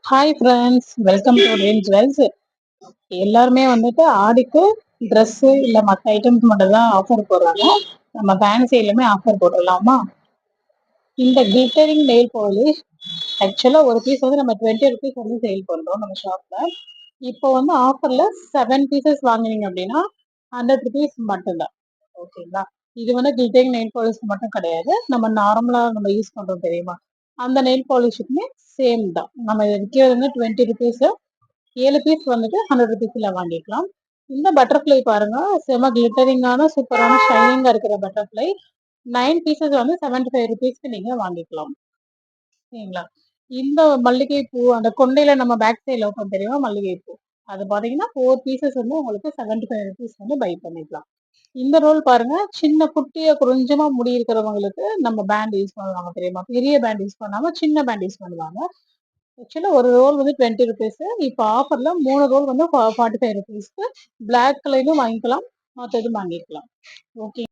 Hi friends, welcome to dream jewels. எல்லாருமே வந்துட்டு ஆடிக்கு ட்ரெஸ்ஸு இல்லை மற்ற ஐட்டம்ஸ் மட்டும் தான் ஆஃபர் போடுறாங்க. நம்ம ஃபேன்சி எல்லாமே ஆஃபர் போடலாமா? இந்த கிளிட்டரிங் நெயில் பாலிஷ் ஆக்சுவலாக ஒரு பீஸ் வந்து நம்ம 20 rupees வந்து சேல் பண்ணுறோம் நம்ம ஷாப்பில். இப்போ வந்து ஆஃபரில் 7 pieces வாங்கினீங்க அப்படின்னா 100 rupees மட்டும்தான். ஓகேங்களா? இது வந்து கிளிட்டரிங் நெயில் பாலிஷ் மட்டும் கிடையாது, நம்ம நார்மலாக நம்ம யூஸ் பண்ணுறோம் தெரியுமா, அந்த நெயில் பாலிஷுக்குமே சேம் தான். நம்ம இது விற்கிறது வந்து 20 rupees, 7 பீஸ் வந்துட்டு 100 rupeesல வாங்கிக்கலாம். இந்த பட்டர்ஃப்ளை பாருங்க, செம கிளிட்டரிங்கான சூப்பரான ஷைனிங்கா இருக்கிற பட்டர்ஃப்ளை. 9 pieces வந்து 75 rupeesக்கு நீங்க வாங்கிக்கலாம். சரிங்களா? இந்த மல்லிகை பூ அந்த கொண்டையில நம்ம பேக் சைடில் ஓப்பன் தெரியுமா மல்லிகை பூ, அது பார்த்தீங்கன்னா 4 pieces வந்து உங்களுக்கு 75 rupees வந்து பை பண்ணிக்கலாம். இந்த ரோல் பாருங்க, சின்ன குட்டியா கொஞ்சமா முடி இருக்கிறவங்களுக்கு நம்ம பேண்ட் யூஸ் பண்ணுவாங்க தெரியுமா, பெரிய பேண்ட் யூஸ் பண்ணாம சின்ன பேண்ட் யூஸ் பண்ணுவாங்க. ஆக்சுவலா ஒரு ரோல் வந்து 20 rupees. இப்போ ஆஃபர்ல 3 ரோல் வந்து 45 rupeesக்கு பிளாக் கலரும் வாங்கிக்கலாம், மற்றதும் வாங்கிக்கலாம். ஓகே.